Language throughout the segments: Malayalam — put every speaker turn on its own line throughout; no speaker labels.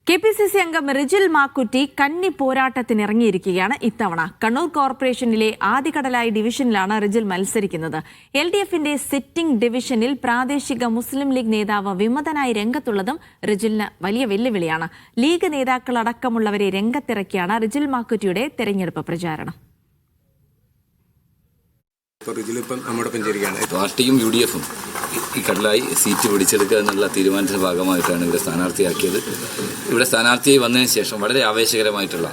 KPCC അംഗം റിജിൽ മാക്കുറ്റി കന്നി പോരാട്ടത്തിനിറങ്ങിയിരിക്കുകയാണ് ഇത്തവണ. കണ്ണൂർ കോർപ്പറേഷനിലെ ആദികടലായി ഡിവിഷനിലാണ് റിജിൽ മത്സരിക്കുന്നത്. LDFന്റെ സിറ്റിംഗ് ഡിവിഷനിൽ പ്രാദേശിക മുസ്ലിം ലീഗ് നേതാവ് വിമതനായി രംഗത്തുള്ളതും റിജിലിന് വലിയ വെല്ലുവിളിയാണ്. ലീഗ് നേതാക്കളടക്കമുള്ളവരെ രംഗത്തിറക്കിയാണ് റിജിൽ മാക്കുറ്റിയുടെ തെരഞ്ഞെടുപ്പ് പ്രചാരണം.
പാർട്ടിയും UDF-ഉം ഈ കടലായി സീറ്റ് പിടിച്ചെടുക്കുക എന്നുള്ള തീരുമാനത്തിന്റെ ഭാഗമായിട്ടാണ് ഇവിടെ സ്ഥാനാർത്ഥിയാക്കിയത്. ഇവിടെ സ്ഥാനാർത്ഥിയായി വന്നതിന് ശേഷം വളരെ ആവേശകരമായിട്ടുള്ള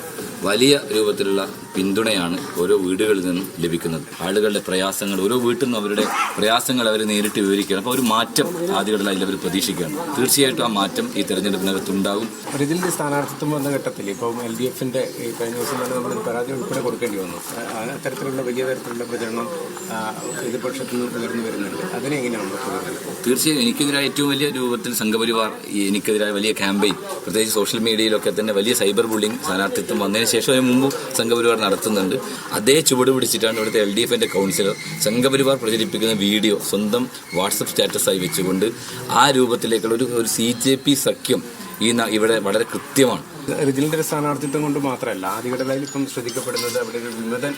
വലിയ രൂപത്തിലുള്ള പിന്തുണയാണ് ഓരോ വീടുകളിൽ നിന്നും ലഭിക്കുന്നത്. ആളുകളുടെ പ്രയാസങ്ങൾ, ഓരോ വീട്ടിൽ നിന്നും അവരുടെ പ്രയാസങ്ങൾ അവർ നേരിട്ട് വിവരിക്കുകയാണ്. അപ്പോൾ ഒരു മാറ്റം ആദ്യഘട്ടത്തിൽ അവർ പ്രതീക്ഷിക്കുകയാണ്. തീർച്ചയായിട്ടും ആ മാറ്റം ഈ തെരഞ്ഞെടുപ്പിനകത്തുണ്ടാകും.
റിജിലിന്റെ സ്ഥാനാർത്ഥിത്വം വന്ന ഘട്ടത്തിൽ ഇപ്പം LDFന്റെ കഴിഞ്ഞ ദിവസം തന്നെ നമ്മൾ പരാതി ഉൾപ്പെടെ കൊടുക്കേണ്ടി വന്നു. അത്തരത്തിലുള്ള വലിയ തരത്തിലുള്ള പ്രചരണം എതിർപക്ഷത്തു നിന്ന് ഉയർന്നു വരുന്നുണ്ട്. അതിനെങ്ങനെയാണ്
തീർച്ചയായും എനിക്കെതിരായ ഏറ്റവും വലിയ രൂപത്തിൽ സംഘപരിവാർ എനിക്കെതിരായ വലിയ ക്യാമ്പയിൻ, പ്രത്യേകിച്ച് സോഷ്യൽ മീഡിയയിലൊക്കെ തന്നെ വലിയ സൈബർ ബുള്ളിംഗ് സ്ഥാനാർത്ഥിത്വം വന്നതിന് ശേഷം അതിന് മുമ്പ് സംഘപരിവാർ നടത്തുന്നുണ്ട്. അതേ ചുവട് പിടിച്ചിട്ടാണ് ഇവിടുത്തെ LDFന്റെ കൗൺസിലർ സംഘപരിവാർ പ്രചരിപ്പിക്കുന്ന വീഡിയോ സ്വന്തം വാട്സപ്പ് സ്റ്റാറ്റസായി വെച്ചുകൊണ്ട് ആ രൂപത്തിലേക്കുള്ള ഒരു CJP സഖ്യം ഇവിടെ വളരെ കൃത്യമാണ്.
റിജിലിന്റെ സ്ഥാനാർത്ഥിത്വം കൊണ്ട് മാത്രമല്ല ആദികടലായിൽ ഇപ്പം ശ്രദ്ധിക്കപ്പെടുന്നത് അവിടെ ഒരു വിമതൻ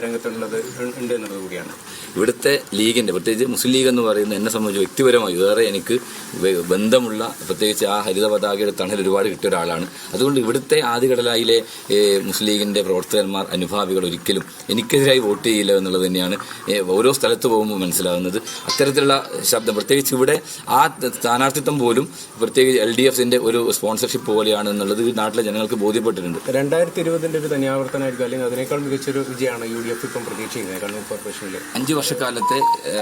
രംഗത്തുള്ളത് ഉണ്ട് എന്നുള്ളത് കൂടിയാണ്.
ഇവിടുത്തെ ലീഗിന്റെ, പ്രത്യേകിച്ച് മുസ്ലിം ലീഗ് എന്ന് പറയുന്നത് എന്നെ സംബന്ധിച്ച് വ്യക്തിപരമായി വേറെ എനിക്ക് ബന്ധമുള്ള, പ്രത്യേകിച്ച് ആ ഹരിത പതാകയുടെ തണൽ ഒരുപാട് കിട്ടിയ ഒരാളാണ്. അതുകൊണ്ട് ഇവിടുത്തെ ആദികടലായിലെ മുസ്ലിം ലീഗിന്റെ പ്രവർത്തകന്മാർ, അനുഭാവികൾ ഒരിക്കലും എനിക്കെതിരായി വോട്ട് ചെയ്യില്ല എന്നുള്ളത് തന്നെയാണ് ഓരോ സ്ഥലത്ത് പോകുമ്പോൾ മനസ്സിലാകുന്നത്. അത്തരത്തിലുള്ള ശബ്ദം, പ്രത്യേകിച്ച് ഇവിടെ ആ സ്ഥാനാർത്ഥിത്വം പോലും പ്രത്യേകിച്ച് LDFന്റെ ഒരു സ്പോൺസർഷിപ്പ് പോലെയാണ് എന്നുള്ളത് നാട്ടിലെ ജനങ്ങൾക്ക് ബോധ്യപ്പെട്ടിട്ടുണ്ട്.
2020 ഒരു തനിയാവർത്തനമായിരിക്കും, അല്ലെങ്കിൽ അതിനേക്കാൾ മികച്ചൊരു വിജയമാണ് UDF ഇപ്പം പ്രതീക്ഷിക്കുന്നത്. കണ്ണൂർ കോർപ്പറേഷനിൽ
5 വർഷക്കാലത്തെ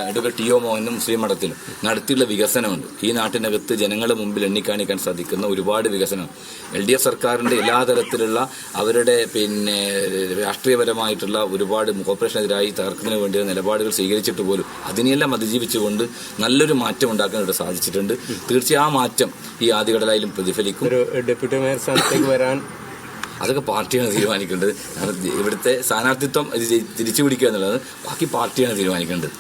അഡ്വക്കേറ്റ് TO മോഹനും മുസ്ലിം മഠത്തിലും നടത്തിയുള്ള വികസനമുണ്ട്. ഈ നാട്ടിനകത്ത് ജനങ്ങളുടെ മുമ്പിൽ എണ്ണിക്കാണിക്കാൻ സാധിക്കുന്ന ഒരുപാട് വികസനം LDF സർക്കാരിന്റെ എല്ലാ തരത്തിലുള്ള അവരുടെ രാഷ്ട്രീയപരമായിട്ടുള്ള ഒരുപാട് കോർപ്പറേഷനെതിരായി തകർക്കുന്നതിന് വേണ്ടിയ നിലപാടുകൾ സ്വീകരിച്ചിട്ട് പോലും അതിനെല്ലാം അതിജീവിച്ചുകൊണ്ട് നല്ലൊരു മാറ്റം ഉണ്ടാക്കാൻ ഇവിടെ സാധിച്ചിട്ടുണ്ട്. തീർച്ചയായും ആ മാറ്റം ഈ ആദികടലായിലും പ്രതിഫലിക്കും.
ഒരു ഡെപ്യൂട്ടി മേയർ സ്ഥാനത്തേക്ക് വരാൻ
അതൊക്കെ പാർട്ടിയാണ് തീരുമാനിക്കേണ്ടത്. ഇവിടുത്തെ സ്ഥാനാർത്ഥിത്വം തിരിച്ചു പിടിക്കുക എന്നുള്ളത് ബാക്കി പാർട്ടിയാണ് തീരുമാനിക്കേണ്ടത്.